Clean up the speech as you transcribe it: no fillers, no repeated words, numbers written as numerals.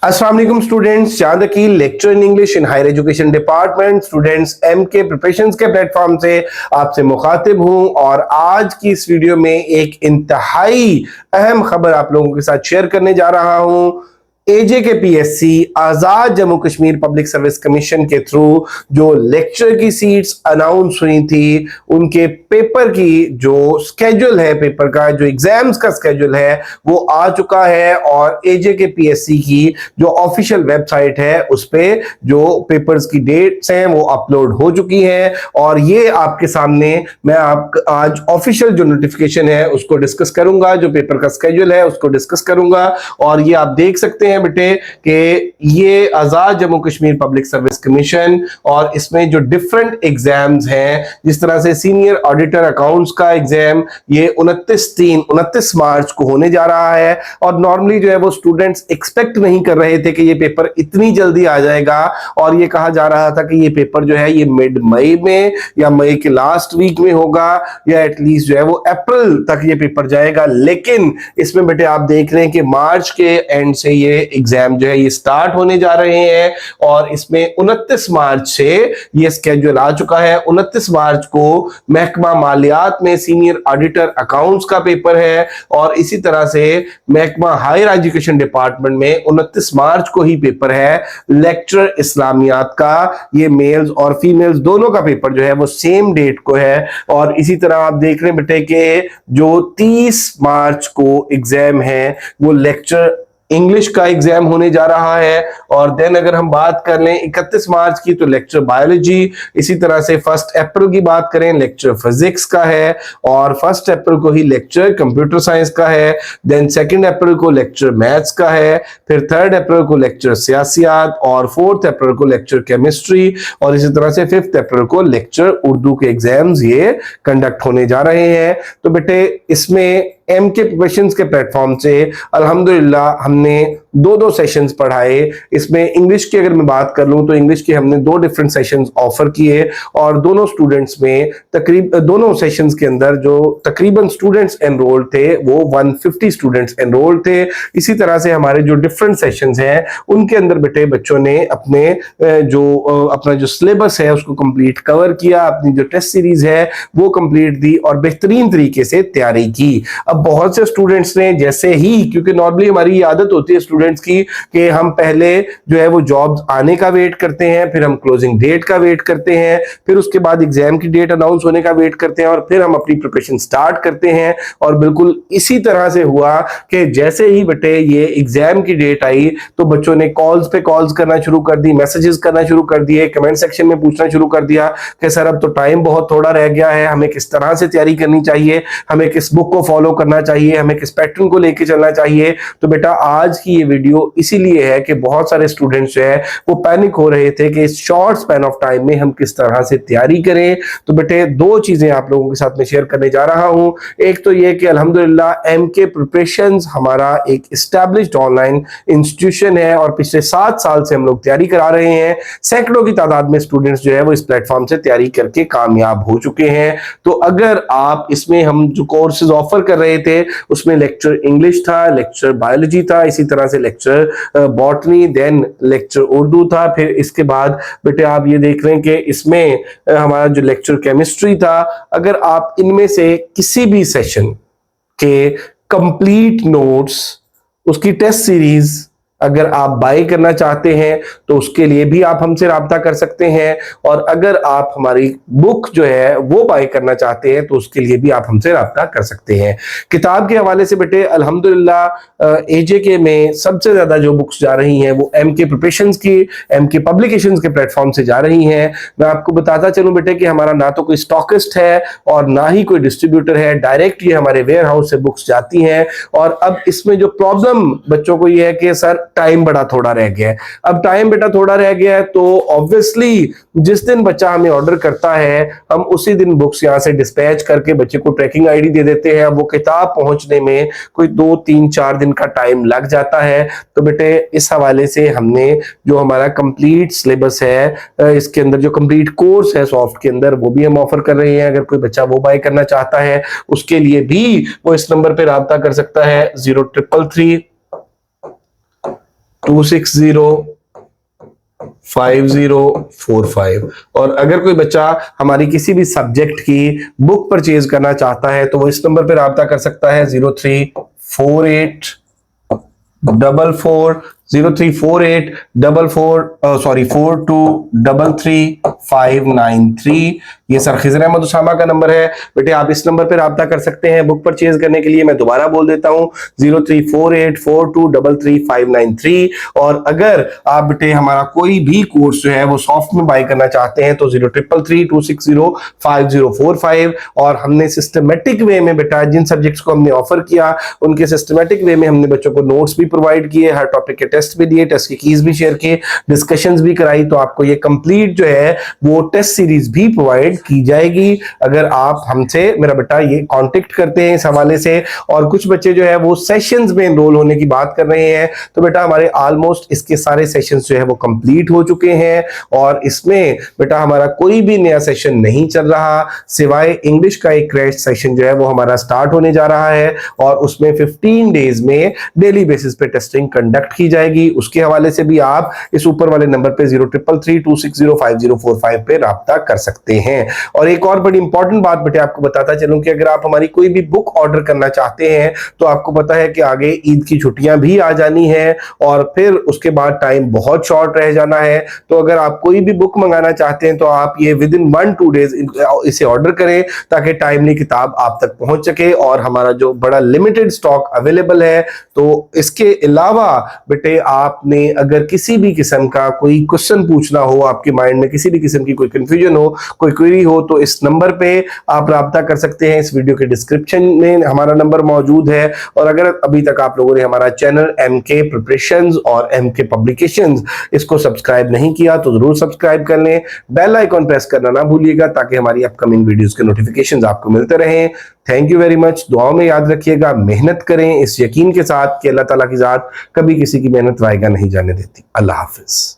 अस्सलाम वालेकुम स्टूडेंट्स, चांद की lecture in English in higher education department students MK preparations के प्लेटफॉर्म से आपसे मुखातिब हूं और आज की इस वीडियो में एक इंतहाई अहम खबर आप लोगों के साथ शेयर करने जा रहा हूं। AJKPSC Azad Jammu Kashmir Public Service Commission के थ्रू जो लेक्चर की सीट्स अनाउंस हुई थी, उनके पेपर की जो स्केड्यूल है, पेपर का जो एग्जाम्स का स्केड्यूल है वो आ चुका है और AJKPSC की जो ऑफिशियल वेबसाइट है उस पे जो पेपर्स की डेट्स हैं वो अपलोड हो चुकी हैं और ये आपके सामने मैं आज ऑफिशियल जो नोटिफिकेशन है उसको डिस्कस करूंगा, जो पेपर का स्केड्यूल है उसको डिस्कस करूंगा। और ये आप देख सकते हैं बेटे कि ये Azad Jammu Kashmir Public Service Commission और इसमें जो डिफरेंट एग्जाम्स हैं, जिस तरह से सीनियर ऑडिटर अकाउंट्स का एग्जाम ये 29 मार्च को होने जा रहा है और नॉर्मली जो है वो स्टूडेंट्स एक्सपेक्ट नहीं कर रहे थे कि ये पेपर इतनी जल्दी आ जाएगा और ये कहा जा रहा था कि ये पेपर जो है ये मिड मई में या मई के लास्ट वीक में होगा या एटलीस्ट जो है वो अप्रैल तक ये पेपर जाएगा। लेकिन इसमें बेटे आप देख रहे हैं कि मार्च के एंड से ये एग्जाम जो है ये स्टार्ट होने जा रहे हैं और इसमें 29 मार्च से ये स्केड्यूल आ चुका है। 29 मार्च को महकमा मालियात में सीनियर ऑडिटर अकाउंट्स का पेपर है और इसी तरह से महकमा हायर एजुकेशन डिपार्टमेंट में 29 मार्च को ही पेपर है लेक्चर इस्लामियात का। ये मेल्स और फीमेल्स दोनों का पेपर जो है वो सेम डेट को है और इसी तरह आप देख रहे हैं बेटे कि जो 30 मार्च को एग्जाम है वो लेक्चर इंग्लिश का एग्जाम होने जा रहा है और देन अगर हम बात कर लें 31 मार्च की तो लेक्चर बायोलॉजी, इसी तरह से 1 अप्रैल की बात करें लेक्चर फिजिक्स का है और 1 अप्रैल को ही लेक्चर कंप्यूटर साइंस का है। देन 2 अप्रैल को लेक्चर मैथ्स का है, फिर 3 अप्रैल को लेक्चर सियासियात और 4 अप्रैल को लेक्चर केमिस्ट्री और इसी तरह से 5 अप्रैल को लेक्चर उर्दू के एग्जाम्स ये कंडक्ट होने जा रहे हैं। तो बेटे इसमें एमके प्रिपरेशंस के प्लेटफॉर्म से अल्हम्दुलिल्लाह हमने दो सेशंस पढ़ाए। इसमें इंग्लिश की अगर मैं बात कर लूं तो इंग्लिश के हमने 2 डिफरेंट सेशंस ऑफर किए और दोनों स्टूडेंट्स में दोनों सेशंस के अंदर जो तकरीबन स्टूडेंट्स एनरोल्ड थे वो 150 स्टूडेंट्स एनरोल्ड थे। इसी तरह से हमारे जो डिफरेंट सेशंस हैं उनके अंदर बेटे बच्चों ने अपने अपना जो सिलेबस है उसको कंप्लीट कवर किया, अपनी जो टेस्ट सीरीज है वो कंप्लीट दी और बेहतरीन तरीके से तैयारी की। अब बहुत से स्टूडेंट्स ने जैसे ही, क्योंकि नॉर्मली हमारी आदत होती है स्टूडेंट्स की कि हम पहले जो है वो जॉब्स आने का वेट करते हैं, फिर हम क्लोजिंग डेट का वेट करते हैं, फिर उसके बाद एग्जाम की डेट अनाउंस होने का वेट करते हैं और फिर हम अपनी प्रिपरेशन स्टार्ट करते हैं। और बिल्कुल इसी तरह से हुआ कि जैसे ही बेटे ये एग्जाम की डेट आई तो बच्चों ने कॉल्स पे कॉल्स करना शुरू कर दी, मैसेजेस करना शुरू कर दिए, कमेंट सेक्शन में पूछना शुरू कर दिया कि सर अब तो टाइम बहुत थोड़ा रह गया है, हमें किस तरह से तैयारी करनी चाहिए, हमें किस बुक को फॉलो करना चाहिए, हमें किस पैटर्न को लेके चलना चाहिए। तो बेटा आज की ये वीडियो इसीलिए है कि बहुत सारे स्टूडेंट्स जो है वो पैनिक हो रहे थे कि इस शॉर्ट स्पैन ऑफ टाइम में हम किस तरह से तैयारी करें। तो बेटे 2 चीजें आप लोगों के साथ में शेयर करने जा रहा हूं। एक तो ये कि अल्हम्दुलिल्लाह एमके प्रिपरेशंस हमारा एक एस्टैब्लिश्ड ऑनलाइन इंस्टीट्यूशन है और पिछले 7 साल से हम लोग तैयारी करा रहे हैं। सैकड़ों की तादाद में स्टूडेंट्स जो है वो इस प्लेटफॉर्म से तैयारी करके कामयाब हो चुके हैं। तो अगर आप इसमें हम जो कोर्सेज ऑफर कर रहे थे उसमें लेक्चर इंग्लिश था, लेक्चर बायोलॉजी था, इसी तरह से lecture botany, then lecture Urdu था, फिर इसके बाद बेटे आप ये देख रहे हैं कि इसमें हमारा जो लेक्चर केमिस्ट्री था। अगर आप इनमें से किसी भी सेशन के कंप्लीट नोट्स, उसकी टेस्ट सीरीज अगर आप बाय करना चाहते हैं तो उसके लिए भी आप हमसे राब्ता कर सकते हैं और अगर आप हमारी बुक जो है वो बाय करना चाहते हैं तो उसके लिए भी आप हमसे राब्ता कर सकते हैं। किताब के हवाले से बेटे अल्हम्दुलिल्लाह एजेके में सबसे ज्यादा जो बुक्स जा रही हैं वो एमके प्रिपरेशंस की, एमके पब्लिकेशंस के प्लेटफॉर्म से जा रही हैं। मैं आपको बताता चलूं बेटे कि हमारा ना तो कोई स्टॉकिस्ट है और ना ही कोई डिस्ट्रीब्यूटर है, डायरेक्ट ये हमारे वेयर हाउस से बुक्स जाती हैं। और अब इसमें जो प्रॉब्लम बच्चों को ये है कि सर टाइम बड़ा थोड़ा रह गया है। अब टाइम बेटा थोड़ा रह गया है तो ऑब्वियसली जिस दिन बच्चा हमें ऑर्डर करता है हम उसी दिन बुक्स यहां से डिस्पैच करके बच्चे को ट्रैकिंग आईडी दे देते हैं। वो किताब पहुंचने में कोई 2, 3, 4 दिन का टाइम लग जाता है। तो बेटे इस हवाले से हमने जो हमारा कंप्लीट सिलेबस है, इसके अंदर जो कंप्लीट कोर्स है सॉफ्ट के अंदर, वो भी हम ऑफर कर रहे हैं। अगर कोई बच्चा वो बाय करना चाहता है उसके लिए भी वो इस नंबर पे राब्ता कर सकता है 0333 2605045। और अगर कोई बच्चा हमारी किसी भी सब्जेक्ट की बुक परचेज करना चाहता है तो वो इस नंबर पर राब्ता कर सकता है 034844593। ये सर खिजर अहमद उसामा का नंबर है। बेटे आप इस नंबर पे राब्ता कर सकते हैं बुक परचेज करने के लिए। मैं दोबारा बोल देता हूं 03484235593। और अगर आप बेटे हमारा कोई भी कोर्स जो है वो सॉफ्ट में बाय करना चाहते हैं तो 0333260545। और हमने सिस्टमेटिक वे में बेटा जिन सब्जेक्ट्स को हमने ऑफर किया उनके सिस्टमेटिक वे में हमने बच्चों को नोट्स भी प्रोवाइड किए, हर टॉपिक के टेस्ट भी दिए, टेस्ट की कीज भी शेयर किए, डिस्कशंस भी कराई। तो आपको ये कंप्लीट जो है वो टेस्ट सीरीज भी प्रोवाइड की जाएगी अगर आप हमसे मेरा बेटा ये कांटेक्ट करते हैं इस हवाले से। और कुछ बच्चे जो है वो सेशंस में एनरोल होने की बात कर रहे हैं तो बेटा हमारे ऑलमोस्ट इसके सारे सेशंस जो है वो कंप्लीट हो चुके हैं। और इसमें बेटा हमारा कोई भी नया सेशन नहीं चल रहा सिवाय इंग्लिश का एक क्रैश सेशन जो है वो हमारा स्टार्ट होने जा रहा है और उसमें 15 डेज में डेली बेसिस पे टेस्टिंग कंडक्ट की जाएगी। उसके हवाले से भी आप इस ऊपर वाले नंबर पे 0333260545 पे राब्ता कर सकते हैं। और एक और बड़ी इंपॉर्टेंट बात बेटे आपको बताता चलूं कि अगर आप हमारी कोई भी बुक ऑर्डर करना चाहते हैं तो आपको पता है कि आगे ईद की छुट्टियां भी आ जानी है और फिर उसके बाद टाइम बहुत शॉर्ट रह जाना है। तो अगर आप कोई भी बुक मंगाना चाहते हैं तो आप ये विद इन 1-2 डेज इसे ऑर्डर करें ताकि टाइमली किताब आप तक पहुंच सके। और हमारा जो बड़ा लिमिटेड स्टॉक अवेलेबल है। तो इसके अलावा बेटे आपने अगर किसी भी किस्म का कोई क्वेश्चन पूछना हो, आपके माइंड में किसी भी किस्म की कोई कंफ्यूजन हो, कोई क्वेरी हो तो इस नंबर पे आप राब्ता कर सकते हैं। इस वीडियो के डिस्क्रिप्शन में हमारा नंबर मौजूद है। और अगर अभी तक आप लोगों ने हमारा चैनल एमके प्रिपरेशंस और एमके पब्लिकेशंस इसको सब्सक्राइब नहीं किया तो जरूर सब्सक्राइब कर लें। बेल आइकॉन प्रेस करना ना भूलिएगा ताकि हमारी अपकमिंग वीडियोस के नोटिफिकेशंस आपको मिलते रहें। Thank you very much. दुआओं में याद रखिएगा, मेहनत करें इस यकीन के साथ कि अल्लाह ताला की जात कभी किसी की मेहनत वायगा नहीं जाने देती। अल्लाह हाफिज।